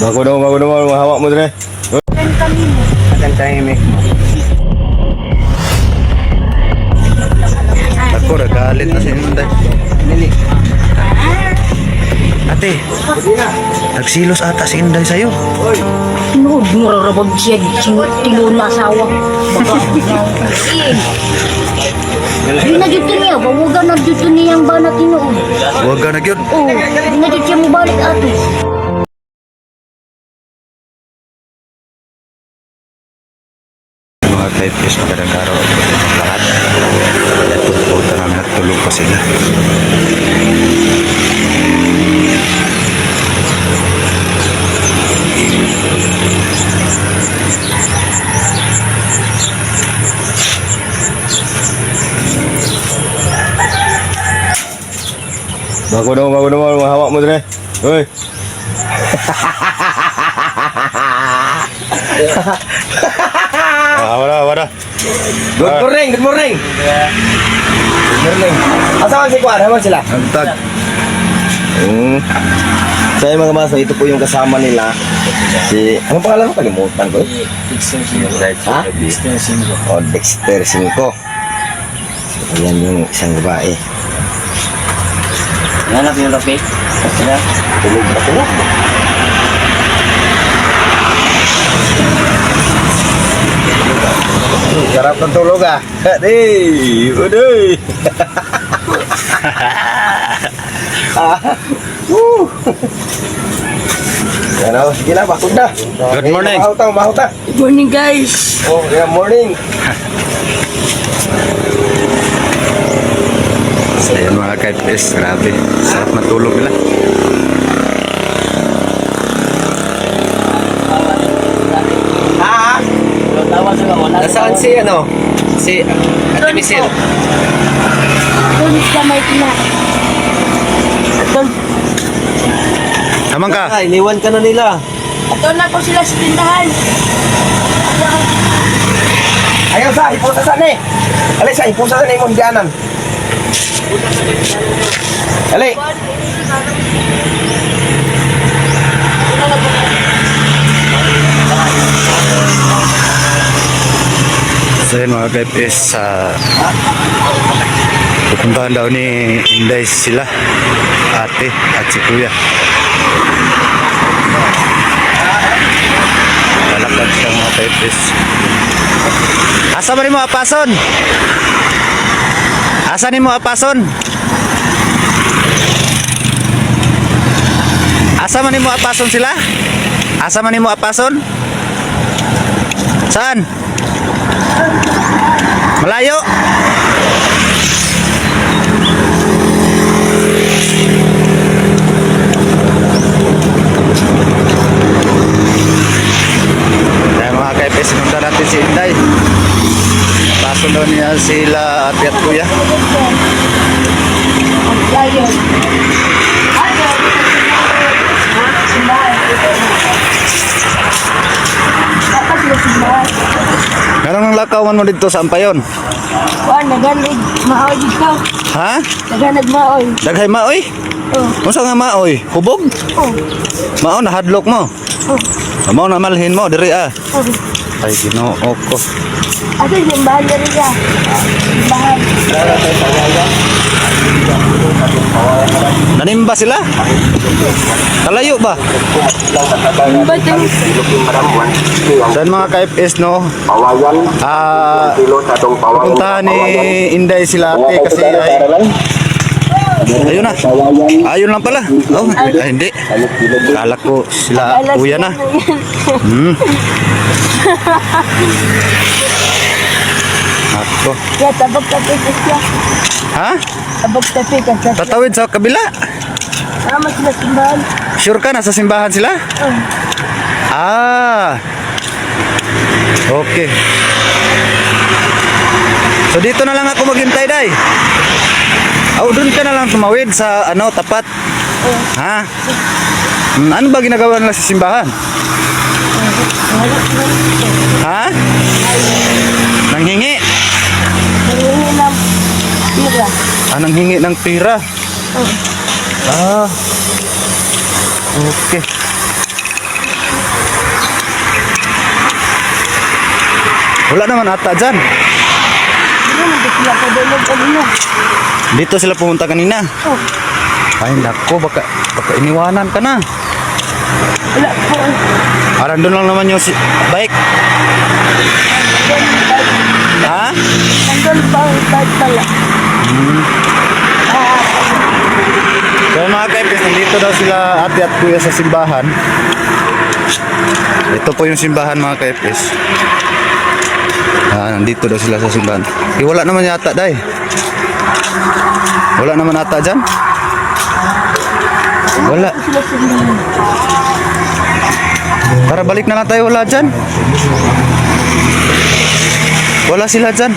Bago naman, mahawak mo dre. Akan tahimik mo. Ako, nagalit na si Inday. Dili. Ate, nagsilos ata si Inday sa'yo. Nood, mararabag siya. Tilo na asawa. Baka. Di na dito niya. Bawaga na dito niyang ba na tinood. Huwag ka na yun. Oo. Di na dito siya mo balik ato. Mga kaipis, magandang araw at magandang lahat. At punta namin at tulog pa sila. Bago naman, mahawak mo dre. Hoy. Wala. Good morning. Good morning. Asahan si Kuan, naman sila. Antag. So yung mga maso, ito po yung kasama nila. Si, anong pangalan mo? Kalimutan ko. Ha? Oh, Dexter 5. Ayan yung isang babae. Nanap yung lapik. Sila. Tulog na tulog. Sarap ng tulog ah. Hey, uday. Yan o, sige na, bakod na. Good morning. Mahuta. Good morning, guys. Oh, yeah, morning. So yun mga kaipis, grabe. Sarap matulog nila. Nasaan si ano? Si Ate Misil. Doon sa may tina. Doon. Tamang ka. Ay, iniwan ka na nila. Doon na po sila sa tindahan. Ayaw sa, ipusa sa ni. Alay sa, ipusa sa ni mong diyanan. Alay. So yun mga kaipis, pupuntahan daw ni Inday sila, ate at si kuya. Lalakad siya mga kaipis. Asa ba ni mo apason? Asa ni mo apason? Asa man ni mo apason sila? Asa man ni mo apason? Saan? Malayo. Kaya mga kaipis, sinundan natin si Inday. Paso daw niya sila ate at kuya. Ayun. Dapat sila simbahan. Ganong lakawan mo dito sa Ampayon? Kuan, naganig. Maoy dito. Ha? Naganag maoy. Daghay maoy? Oh. Unsa nga maoy? Hubog? Oh. Mao na hadlok mo. Oh. Mao na malhin mo diri ah. Oh. Ay Ginoo ko. Ate, simbahan na rin siya. Simbahan. Nanimba sila? Kalayo ba? Simba ito. Saan mga ka-FS no? Pupuntahan ni Inday sila ate kasi ay ayun na. Ayun lang pala. Oh, ay, hindi. Kala ko sila kuya na. Ako. Ya, tabag-tapik ka siya. Ha? Tabag-tapik ka siya. Tatawid sa kabila. Tama sila simbahan. Sure ka nasa simbahan sila? Oh. Ah. Okay. So dito na lang ako maghintay, Day. Oh, doon ka na lang tumawid sa ano, tapat. Ha? Ano ba ginagawa nila sa simbahan? Ha? Nanghingi? Nangingi ng pira. Ah, nanghingi ng pira. Oh. Ah. Okay. Wala naman ata dyan. Hindi sila padulog kanina. Dito sila pumunta kanina. Oh, Ay nako, baka iniwanan ka na. wala po. Parang doon lang naman yung bike. Ha? Nandun pa ang bag pala. So mga kaipis, nandito daw sila ate at kuya sa simbahan. Ito po yung simbahan mga kaipis. Nandito daw sila sa simbahan. Wala naman yata day. Wala naman ata dyan. Wala. Sila sila. Tara balik na lang tayo, wala dyan. Wala sila dyan.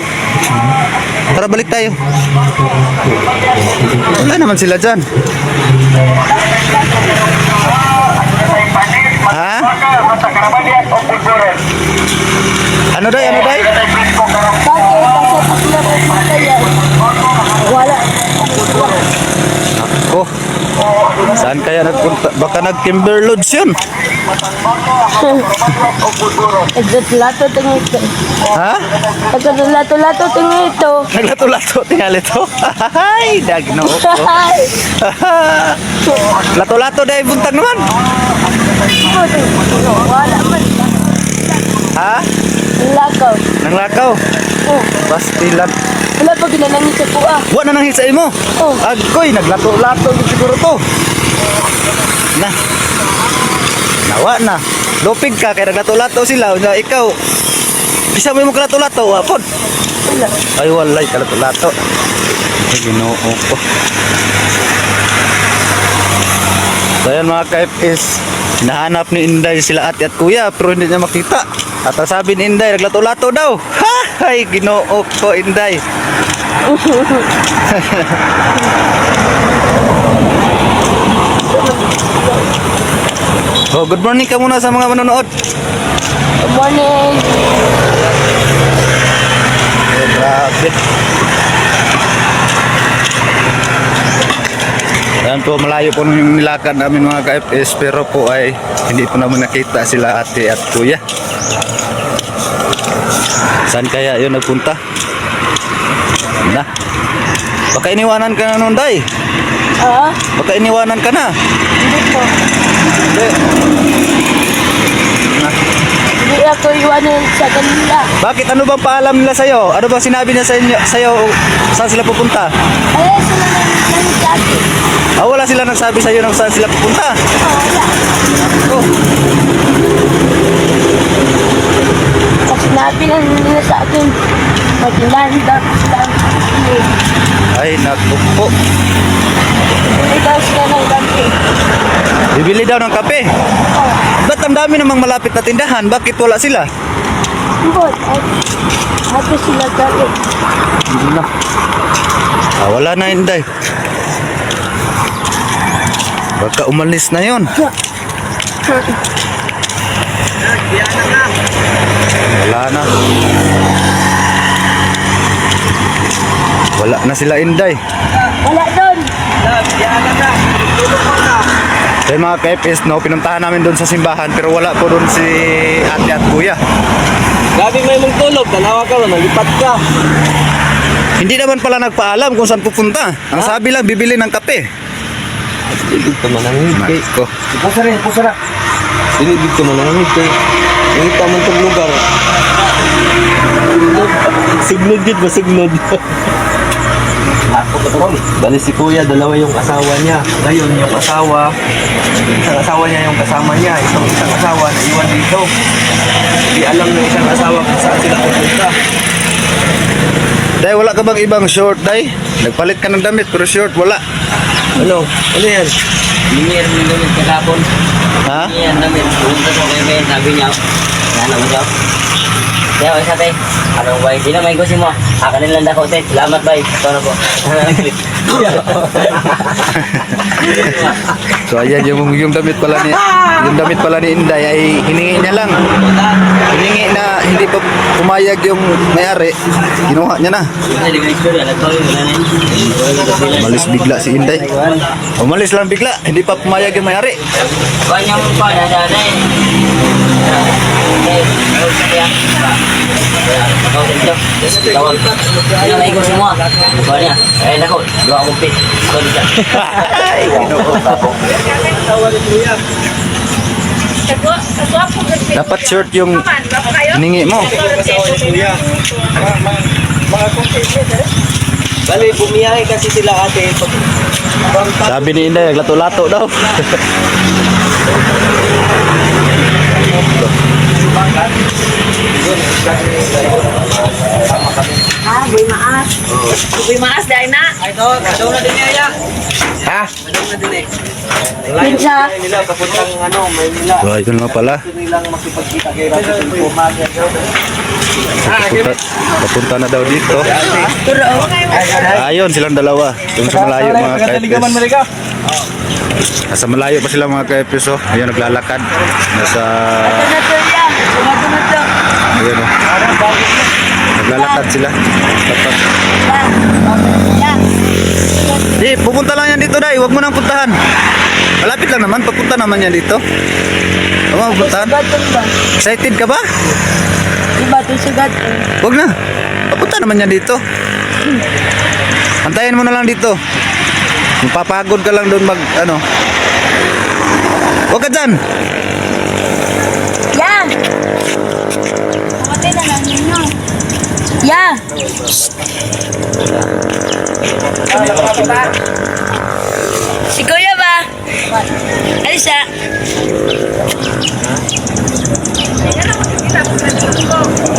Tara balik tayo. Wala naman sila dyan. Ha? Ano day? Ano day? Bakit? Kasi sila pupunta yan. Wala. Ako. Saan kaya nagpunta? Baka nag-Timber Lodge yun. Nagdalato tingin ito. Ha? Nagdalato tingin ito. Naglato-lato. Tingal ito. Ay, dagno ko. Lato-lato dahil buntag naman. Wala man. Ha? Lakaw. Nanglakaw. Oh, Bastilan. wala pa ginanangin sa kuha. Wa na nang hitsay mo. Oh. Agoy, naglato-lato din siguro to. Na. Nawa na. Lupig ka kaya naglato-lato sila. Na ikaw. Isa mo yung maglato-lato. Wapon. Wala. Ay walay kalato-lato. Ay ginoo ko. So yan mga ka-FS, hinahanap ni Inday sila ate at kuya pero hindi niya makita. At ang sabi ni Inday, naglato-lato daw. Ha! Ay ginoo ko Inday. Oh, good morning ka muna sa mga manonood. Good morning. Oh, grabe. Ayan po, malayo po yung nilakad namin mga ka-FS pero po ay hindi po namin nakita sila ate at kuya. Saan kaya yun nagpunta? Na. Baka iniwanan ka na nun, Day. Ah, Baka iniwanan ka na. hindi po. Hindi. Na. Hindi ako iwanan sa kanila. Bakit? Ano bang paalam nila sa'yo? Ano bang sinabi niya sa'yo? Saan sila pupunta? Ay, sila nang dati. Wala sila nagsabi sa'yo ng saan sila pupunta. Wala. Oh. Pag sinabi lang nila sa akin, mag-landap lang. Ay, naku po. Hindi daw sila ng gabi. Bibili daw ng kape. Oh, Ba't ang dami namang malapit na tindahan? Bakit wala sila? but, happy sila gabi. Hindi na. Wala na Inday. Baka umalis na yon. Wala na. Wala na sila Inday. Wala doon. So yung mga ka-FS, no, pinuntahan namin doon sa simbahan pero wala po doon si ate at kuya. Gabi may mong tulog, tanawa ka, nalipat ka. Hindi naman pala nagpaalam kung saan pupunta. Ang sabi lang, bibili ng kape. Dilid ka manangit kay. Nako. Pusara. Dilid ka manangit kay. Ngita man itong lugar. Signod yun ba? Signod. Bali si kuya, dalawa yung asawa niya. Ngayon yung asawa, isang asawa niya yung kasama niya. Isang asawa na iwan dito. Hindi alam ng isang asawa kung saan sila pupunta. Day, wala ka bang ibang short, Day? Nagpalit ka ng damit pero short, wala. Ano? Ano yan? Minir mo namin kahapon. Ha? Yan namin. Pumunta ko kay May. Sabi niya, yan ang daw. Kaya ko sa tay, anong bay? Di na may gusin mo. Akanin lang ako tay. Salamat bay. Ito na po. So ayan yung damit pala ni Inday ay hiningi niya lang. Hiningi na hindi pa pumayag yung may-ari. Kinuha niya na. Umalis bigla si Inday. Umalis lang bigla, hindi pa pumayag yung may-ari. Banyak pa na nanay. Yang naik semua. Soalnya, nakut. Dua kopi. Kau bisa. Ay, Ginoo. Dapat short yung hiningi mo. Bali, bumiyahe kasi sila ate. Sabi ni Inday, naglato-lato daw. Ah, boy maas. Boy maas dahil na. Ito, kadong na din niya. Ha? Kadong na din eh. Pizza. Nila, kapuntang Maynila. So, ayun nga pala. Gusto nilang makipagkita kay Rafi Pumagya. Papunta na daw dito. Turo. Ayun, silang dalawa. Yung sa malayo mga ka-FPS. Nasa malayo pa sila mga ka-FPS. Oh. Ayun, naglalakad. Nasa... Ayun, oh. Naglalakad sila. Dapat. Di, pupunta lang yan dito, Day. Huwag mo nang puntahan. Malapit lang naman. Papunta naman yan dito. Huwag mo puntahan. Excited ka ba? Iba ito sugat. Huwag na. Papunta naman yan dito. Antayin mo na lang dito. Mapapagod ka lang doon mag, ano. Huwag ka dyan. Yan. Kamatay na lang ninyo. Yan. Si Kuya ba? Alisa.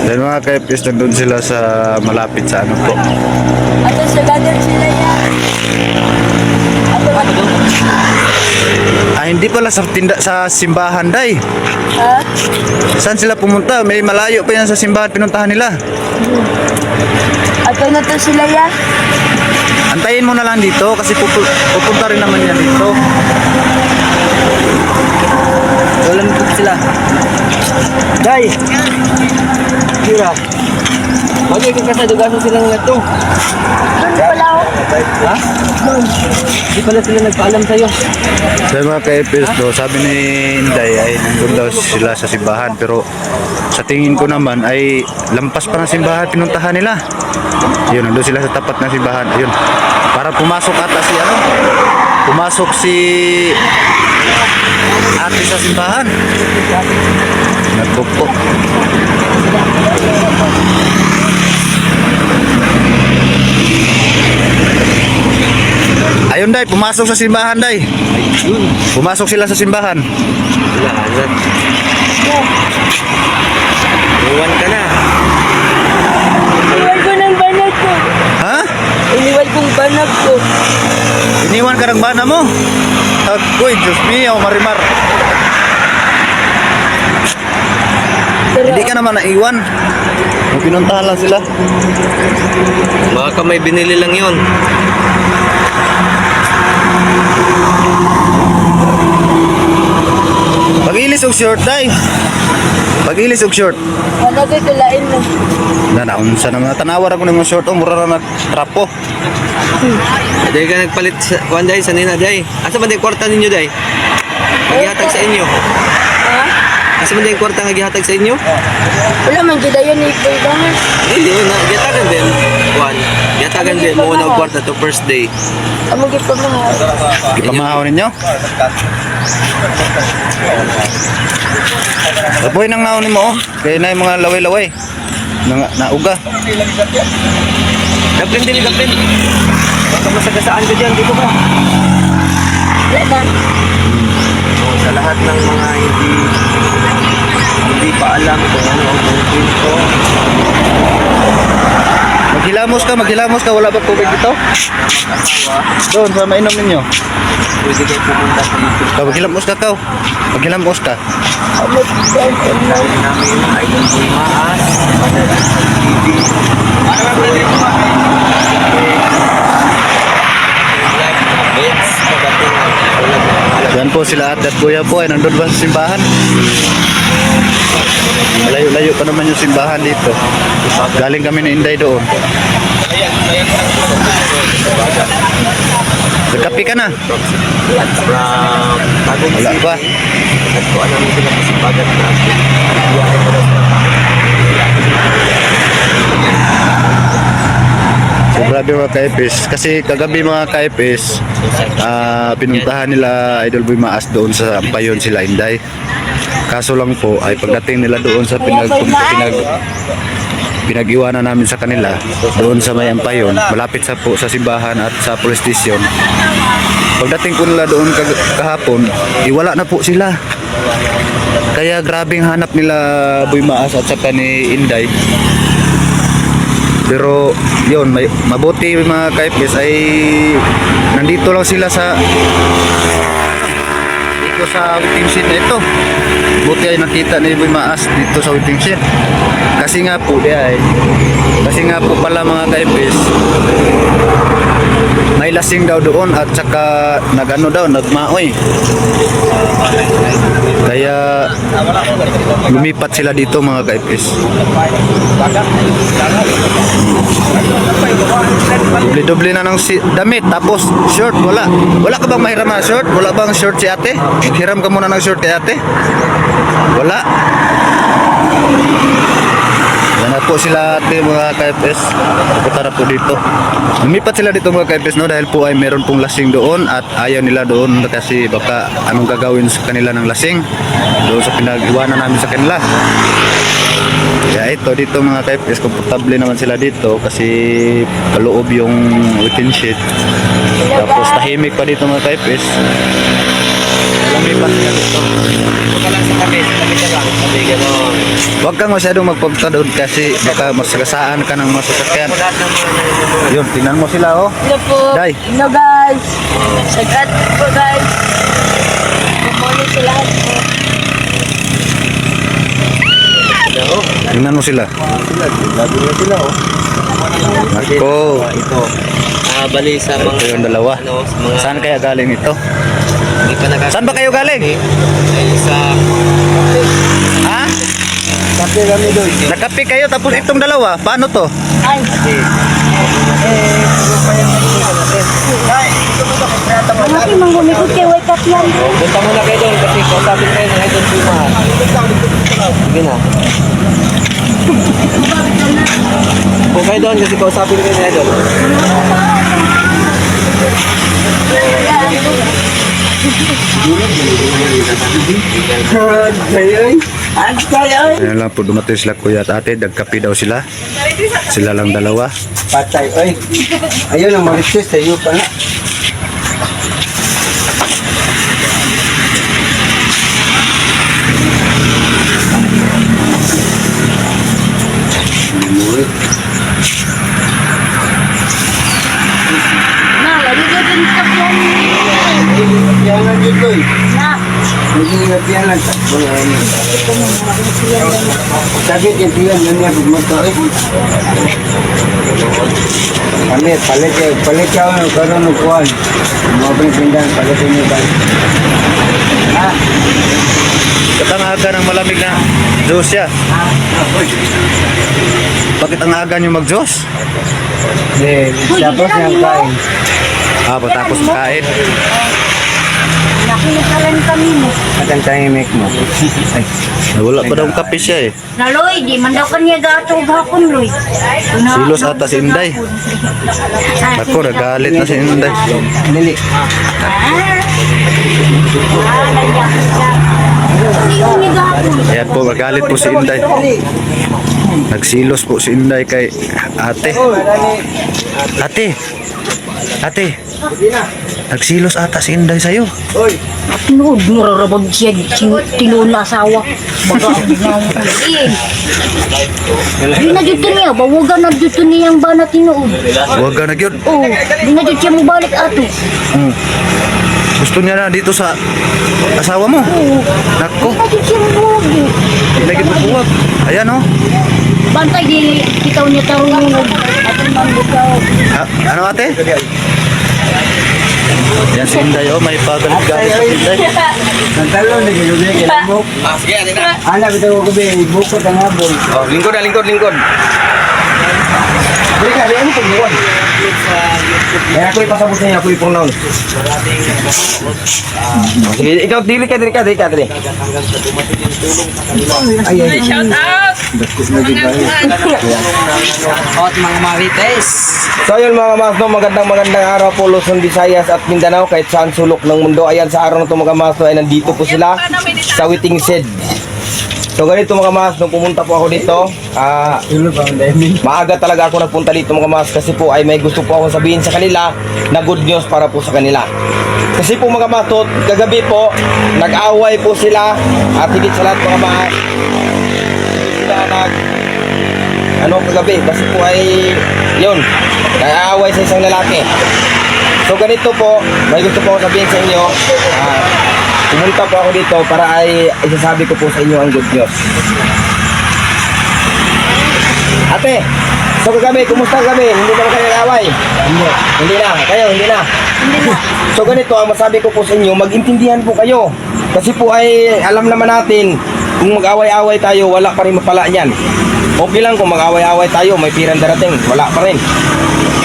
Then mga ka-FPS, nandun sila sa malapit sa ano po. Ato sugatan sila yan. Ato. Ah, hindi pala sa tinda sa simbahan, Day. Ha? Saan sila pumunta? May malayo pa yan sa simbahan pinuntahan nila. Ato na to sila yan. Antayin mo na lang dito kasi pupunta rin naman yan dito. Wala na sila. Day! Kira. Bagay ka kasi dugasan silang nga to. Doon pala ako. Ha? Di pala sila nagpaalam sa'yo. Sa mga ka-FPS do, sabi ni Inday ay nandun daw sila sa simbahan pero sa tingin ko naman ay lampas pa ng simbahan pinuntahan nila. Yun, nandun sila sa tapat ng simbahan. Ayun. Para pumasok ata si ano? Pumasok si ate sa simbahan. Nagpupo. Ayun, Day, pumasok sa simbahan, Day. Pumasok sila sa simbahan. Wala, agad. Iwan ka na. Iniwal ko ng banat ko. Ha? Iniwal kong banat ko. Iniwan ka ng bana mo? Agoy, Diyos mio, Marimar. Hindi ka naman naiwan. Pinuntahan lang sila. Baka may binili lang yun. Pag-ilis og short, Day. Pag-ilis og short. Wala ko kulain mo. Nanaunsa naman. Tanawar ako ng mga short. Mura na trapo. Day ka nagpalit sa kuwan, Day, sa nina, Day. Asa ba day kwarta ninyo, Day? Nagihatag sa inyo. Ha? Asa ba day kwarta nga gihatag sa inyo? Wala man gida yun ni Boy Damer. Hindi, gihatagan din. Kuwan. Gihatagan din. Muna ang kwarta to first day. Amo gid pa mahal. Ipamahaw ninyo. Tapoy nang naon mo. Kaya na yung mga laway-laway. Nauga. Daplin din, daplin. Baka masagasaan ka dyan, dito ba? Wala na. Sa lahat ng mga hindi pa alam kung ano ang tungkol ko. Maghilamos ka. Wala ba tubig dito? Doon, sa mainom ninyo. Pwede kayo pumunta sa YouTube Maghilamos ka, Kaw. Maghilamos ka. Amo gid namin, Idol Boy Maas. Live mga bets pagdating ng Yan po sila ate at kuya po ay nandun ba sa simbahan? Layo-layo pa naman yung simbahan dito. Galing kami ni Inday doon. Nagkapi ka na? Wala pa. So, grabe mga ka-FS. Kasi kagabi mga ka-FS, pinuntahan nila Idol Boy Maas doon sa Ampayon sila Inday. Kaso lang po ay pagdating nila doon sa pinag-iwanan namin sa kanila doon sa may Ampayon, malapit sa simbahan at sa police station. Pagdating ko nila doon kahapon, wala na po sila. Kaya grabing hanap nila Boy Maas at saka ni Inday. Pero yun, mabuti mga ka-FS ay nandito lang sila sa waiting shed na ito. Buti ay nakita ni Boy Maas dito sa waiting shed. Kasi nga po pala mga ka-FS, may lasing daw doon at saka nagmaoy. Kaya lumipat sila dito mga ka-FS. Doble na ng damit tapos short, wala ka bang mahiram na short? Wala bang short si ate? Hiram ka muna ng short kay ate? Wala. Yan na po sila ate mga ka-FS. Pupunta na po dito. Lumipat sila dito mga ka-FS no, dahil po ay meron pong lasing doon at ayaw nila doon kasi baka anong gagawin sa kanila ng lasing doon sa pinag-iwanan namin sa kanila. Kaya ito dito mga ka-FS, komportable naman sila dito kasi kaloob yung waiting shed. Tapos tahimik pa dito mga ka-FS. Lumipat sila dito. Huwag kang masyadong magpunta doon kasi baka masagasaan ka ng masasakyan. Yun, tingnan mo sila oh. Hello po. Day. Hello guys. Sagat po guys. Morning sila po. Tingnan mo sila. Ako. Ito. Bali sa mga Ito yung dalawa. sa mga Saan kaya galing ito? hindi pa nakaka- Saan ba kayo galing? Ay, sa Ha? Nakapi kayo tapos itong dalawa. Paano to? Ay. Malaki mang gumikot kay wake up yan. punta muna kayo doon kasi kausapin kayo ng Idol Boy Maas. Sige na. Kung kayo doon kasi kausapin kayo ng Idol. Ayan lang po dumating sila kuya at ate. Nagkapi daw sila. Sila lang dalawa. Patay, oy. Ayun ang marites, sa'yo pa na. Na, lagi ka din sa yan. Yan ang dito eh. Na. Hindi nga piyanan. Sakit yung piyan, yan niya pagmagkain. Palit ka ang karoon ng kuwan. Mga pinipindan, palitin niyo ba? Ha? Ba't ang aga ng malamig na Diyos siya? Bakit ang aga nyo mag-Diyos? Tapos yung kain. Patapos kain. Nakinikalan kami mo. At ang tahimik mo. Wala pa daw kape siya eh. Na Loy, di man daw kanya gato hapon Loy. Silos ata si Inday. Ako, nagalit na si Inday. Dili. Ayan po, magalit po si Inday. Nagsilos po si Inday kay ate. Ate. Nagsilos ata si Inday sa'yo. Nood, mararabag siya. Tinuon na asawa. Baga, nangkulin. Di na dito niya. Bawagan na dito niyang ba na tinuod. Huwag ka na yun. Oo, di na dito siya mabalik ato. Gusto niya na dito sa asawa mo. Nako, Di na dito siya mabalik. lagi mo buwag. Ayan oh. Bantay di ikaw niya tarungan. At ang bitaw. Ano ate? Yan si Inday, oh, may pagalit-galit sa Inday. Nagtalon, nagilugay ka lang mo. Sige, atin na. Anak, ito ko ba, bukod ang habol. Oh, lingkod na, lingkod. Balik ka, ano pagbuwan? Kaya ako ipasabot sa inyo, ako ipunaw. Sige, ikaw, dili ka. Ay. Shout out! Out mga marites. So yun mga masno, magandang araw po Luzon, Visayas at Mindanao, kahit saan sulok ng mundo. Ayan, sa araw na ito mga masno ay nandito po sila sa Waiting Shed. So ganito mga masno, pumunta po ako dito. Maaga talaga ako nagpunta dito mga mas, kasi po ay may gusto po akong sabihin sa kanila na good news para po sa kanila. Kasi po mga masno, kagabi po nag-away po sila at higit sa lahat mga mas, sila kagabi kasi po ay yun, nag-aaway sa isang lalaki. So ganito po, may gusto po akong sabihin sa inyo. Pumunta po ako dito para ay isasabi ko po sa inyo ang good news. Ate, so kagabi, kumusta kagabi? Hindi ba kayo nag-away? Hindi na. Kayo, hindi na. So ganito, ang masabi ko po sa inyo, mag-intindihan po kayo. Kasi po ay alam naman natin, kung mag-away-away tayo, wala pa rin mapala niyan. Okay lang kung mag-away-away tayo, may pirang darating, wala pa rin.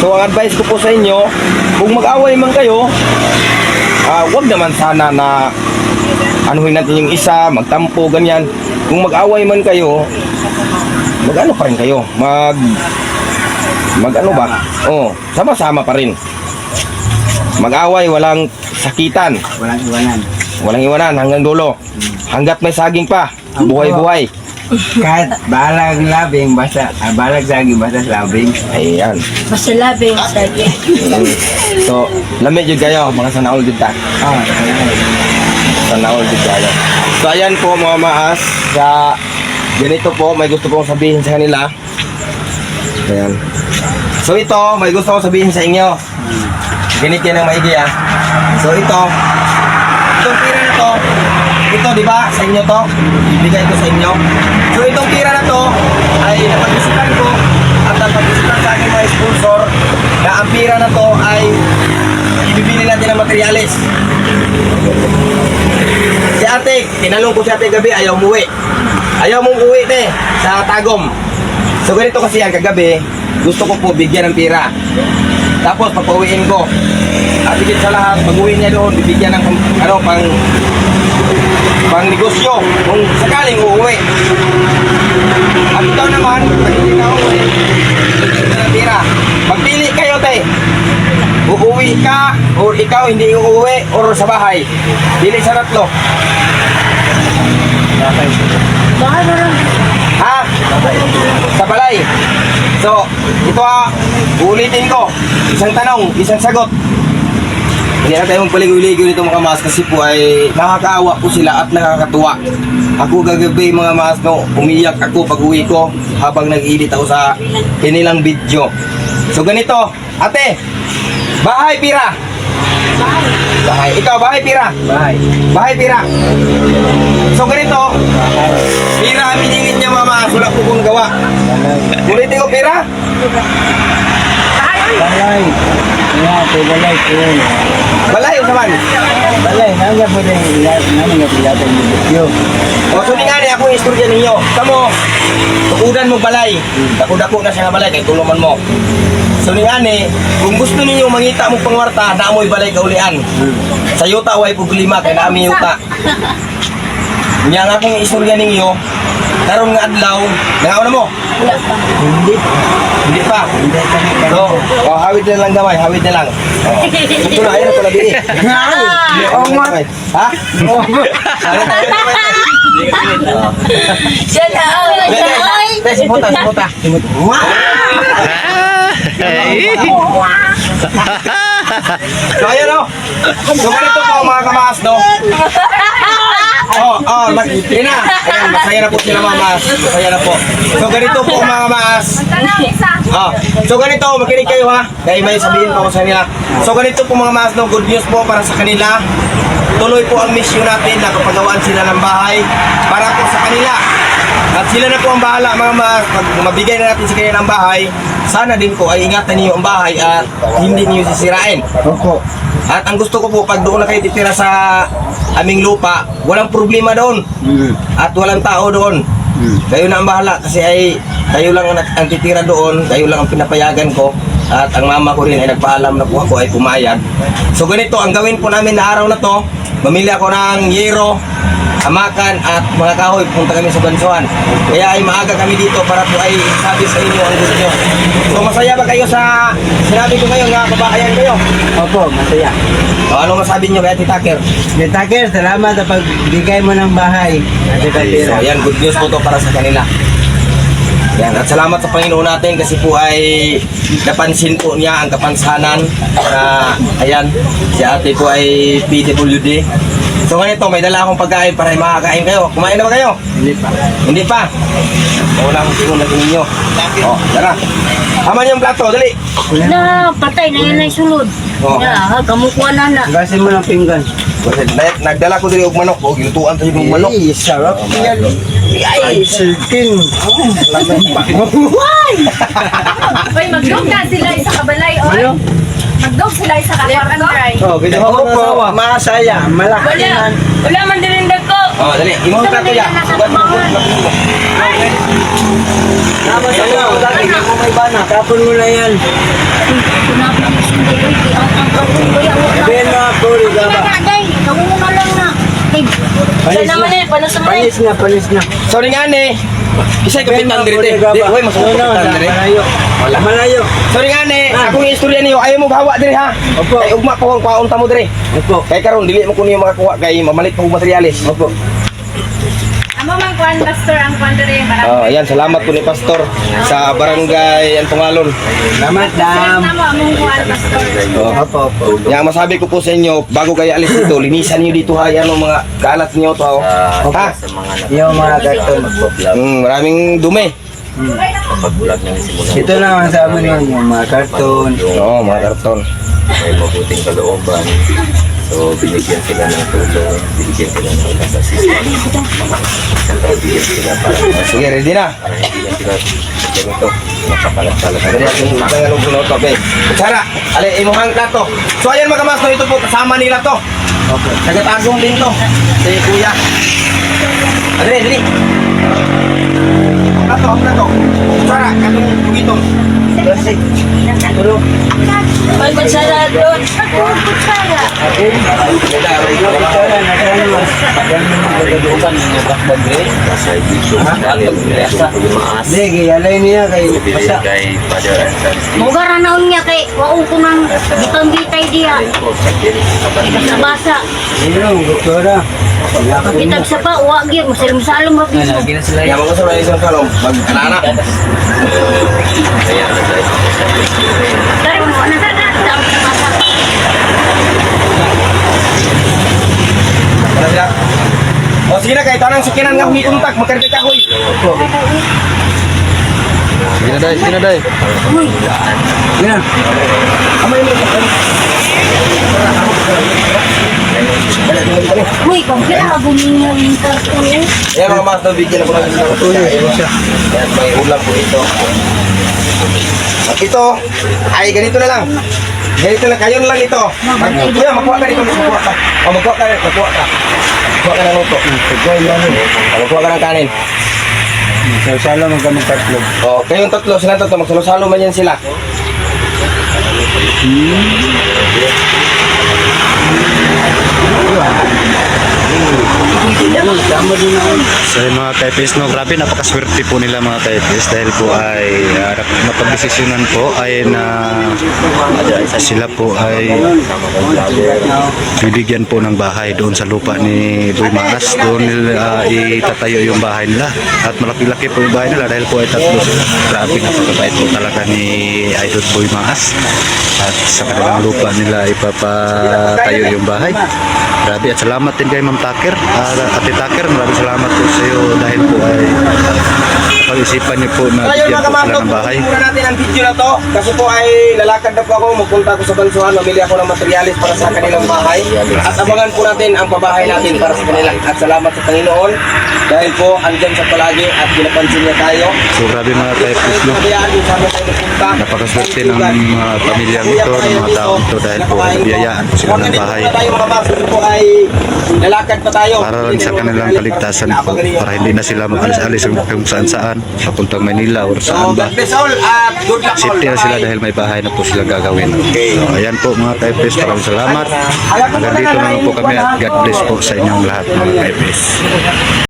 So ang advice ko po sa inyo, kung mag-away man kayo, wag naman sana na anuhin natin yung isa, magtampo, ganyan. Kung mag-away man kayo, mag-ano pa rin kayo, mag-ano ba? Sama-sama pa rin. Mag-away, walang sakitan. Walang iwanan hanggang dulo. Hanggat may saging pa, buhay-buhay. Kahit balag labing, basta, balag saging, basta labing. Ayan. Basta labing, sige. So, lamig yun kayo, mga sanaol dito. Sanaol dito kayo. So, ayan po mga maas. Sa ganito po, may gusto kong sabihin sa kanila. Ayan. So, ito, may gusto kong sabihin sa inyo. Ganito yan ang maigi ah. So, itong pira na to, ito di ba, sa inyo to, ibigay ko sa inyo. So, itong pira na to, ay napag-isipan ko at napag-isipan sa aking mga sponsor na ang pira na to ay ibibili natin ng materyales. Si ate, tinanong ko si ate gabi, ayaw umuwi. Ayaw mong uwi te, sa Tagum. So ganito kasi yan, kagabi, gusto ko po bigyan ng pira. Tapos pag-uwiin ko, at higit sa lahat, pag-uwi niya doon, bibigyan ng pang negosyo kung sakaling uuwi. At ikaw naman, pag hindi ka uuwi, bibigyan ng pira. Magpili kayo te. Uuwi ka, o ikaw hindi uuwi, or sa bahay. Pili sa tatlo. Baka na lang. Ha? Sa balay. So, ito ulitin ko. Isang tanong, isang sagot. Hindi na tayo magpaligoy-ligoy nito mga mas, kasi po ay nakakaawa po sila at nakakatuwa. Ako gagabi mga mas, no, umiyak ako pag uwi ko habang nag-edit ako sa kanilang video. So ganito, ate, bahay pira. Bahay. Ikaw, bahay pira. Bahay pira. So ganito, pira ang piningit niya mama, wala po kong gawa. Ulitin ko pira. Balay. Balay. Balay o saman? Balay, hanggang po din, namin nga pilihan yung video. O so nga ni ako yung istorya ninyo. Kamo, tukudan mo balay. Dako-dako na siya nga balay, kaya tulungan mo. So nga ni, kung gusto ninyo mangita mo pangwarta, naamoy balay kaulian. Sa yuta, way problema, kaya namin yuta. Nga nga akong istorya ninyo, karon nga adlaw, nangaw na mo? Wala pa. Hindi pa. So, hawid na lang gamay, hawid na lang. Ito na, ayun na pala di. Oo nga. Ha? Siya na, ay. Simuta. So, ayun o. So, ganito po mga kamaas, no? Yun na. Ayan, masaya na po sila mga maas. Masaya na po. So, ganito po mga maas. So, ganito, makinig kayo ha. Dahil may sabihin po ako sa kanila. So, ganito po mga maas, no? Good news po para sa kanila. Tuloy po ang mission natin na kapagawaan sila ng bahay para po sa kanila. At sila na po ang bahala mga maas. Pag mabigay na natin sa kanila ng bahay, sana din po ay ingatan niyo ang bahay at hindi niyo sisirain. Opo. At ang gusto ko po, pag doon na kayo titira sa aming lupa, walang problema doon. At walang tao doon. Kayo na ang bahala kasi ay kayo lang ang titira doon, kayo lang ang pinapayagan ko. At ang mama ko rin ay nagpaalam na po ako ay pumayag. So ganito, ang gawin po namin na araw na to, mamili ako ng yero, hamakan at mga kahoy, punta kami sa bansuan. Kaya ay maaga kami dito para po ay sabi sa inyo ang gusto nyo. So masaya ba kayo sa sinabi ko ngayon nga kabahayan kayo? Opo, masaya. O ano masabi nyo kay Ate Tucker? Takir, salamat sa pagbigay mo ng bahay. So yan, good news po to para sa kanila. Yan, at salamat sa Panginoon natin kasi po ay napansin po niya ang kapansanan na ayan, si ate po ay PWD. So ganito, may dala akong pagkain para makakain kayo. Kumain na ba kayo? Hindi pa. Hindi pa. Wala akong siguro na ninyo. O, tara. Haman yung plato, dali. Na, patay na yan ay sulod. Oh. Na, kamukuha na na. Gasin mo ng pinggan. Kasi nagdala ko dali og manok. O, ginutuan tayo ng manok. Ay, sarap yan. Ay, sulting. Uy, mag-dog na sila sa kabalay, oy. Ano? Mag-dog sila sa kwarto. Oh, ginawa ko po. Masaya. Malaki Wala. yan. Wala man din ko. O, dali. Imong plato ya. Sugat mo. Tapos ano, dati mo may bana. Tapon mo na yan. Sinabi ni Sinday, uy, ang kapon ko yan. Sabihin mo, puri ka ba? Na, day, kamuna lang na. Ay, Panis naman na. eh, panos naman eh. Panis na, panis na. Sorry nga ni. Isa'y kapitan diri. Di, uy, mas kapitan diri. Malayo. Malayo. Sorry nga ni. Akong istorya niyo. Ayaw mo gawa diri ha. Opo. Kay ugma po ang paunta mo diri. Opo. Kay karon dili mo kuno makakuha kay mamalit po materialis. Opo. Amo man kuan pastor ang kuan diri para. Oh, ayan, salamat po ni Pastor sa barangay Antungalon. Salamat, Saan dam. na mo among kuan pastor. Oh. Opo, opo. Yang masabi ko po sa inyo, bago kayo alis dito, linisan niyo dito ha, yan ang mga kalat niyo to. Ha? Yung mga karton. Maraming dumi. Ito lang ang sa amin yung mga karton. Oo, mga karton. May mabuting kalooban. So, binigyan sila ng tulong, binigyan sila ng assistance. Siyempre, binigyan sila para Sige, ready na. hindi na sila ganito, makapalat-palat. Ready natin yung tangalong sunod to, okay. Sara, alay, imuhang plato. So ayan mga master, ito po, kasama nila to. Okay. Tagatagong din to. Si Kuya. Dali, dali. Plato, ang plato. Sara, kanong tugitong. Tulog. Ay, kutsara doon. Sige, alay niya kay Masa. Kay Father Anton. Mugara na niya kay waong ko ng bitang-bitay diya. Basa-basa. Sino, doktora? Kitag sa pa, uwa gyud masalim-salim ra piso. Yaman ko sa mga isang kalong. Mag-alana. Kaya nag-live ako sa Dari mo na sa basa. Para sila. O sige na, kahit anong sakinan nga humikuntak, magkarga ka huy. Sige na, day. Sige na, day. Uy, Yan. Amay mo. uy, kung kaya guminyo yung karton. Ayan mga master, bigyan na po natin ng tuloy. Ayan, may ulam po ito. At ito, ay ganito na lang. Ganito lang, kayo na lang ito. Kuya, makuha ka dito. Makuha ka. O, makuha ka. Makuha ka. Makuha ka ng luto. Makuha ka ng kanin. Salo mo kami tatlo. O, kayong tatlo, sila tatlo, magsalo-salo man yan sila. So yung mga typist, no, grabe napakaswerte po nila mga typist dahil po ay napagdesisyonan po ay na sila po ay bibigyan po ng bahay doon sa lupa ni Boy Maas. Doon nila itatayo yung bahay nila at malaki-laki po yung bahay nila dahil po ay tatlo sila. Grabe napakabait po talaga ni Idol Boy Maas at sa kanilang lupa nila ipapatayo yung bahay. Grabe at salamat din kay Ma'am Tucker, Ate Tucker sir, maraming salamat po sa iyo dahil po ay pag-isipan niyo po na Ngayon bigyan mga po sila kamangkot, ng bahay. muna natin ang video na to kasi po ay lalakad na po ako, magpunta ko sa Bansuhan, mamili ako ng materialis para sa kanilang bahay at abangan po natin ang pabahay natin para sa kanila at salamat sa Panginoon dahil po andyan sa palagi at pinapansin niya tayo. So grabe mga typist, no? Kaya kung saan tayo napunta, Napakaswerte ng mga pamilyang ito, ng mga tao ito dahil po biyayaan po sila ng bahay tayo makapasok po ay lalakad pa tayo para lang sa kanilang kaligtasan po, para hindi na sila mag-alis-alis kung saan-saan, papuntang Manila or saan ba. God bless all at good luck all. Safety na sila dahil may bahay na po sila gagawin. So, ayan po mga typist, maraming salamat. Hanggang dito naman po kami at God bless po sa inyong lahat mga typist.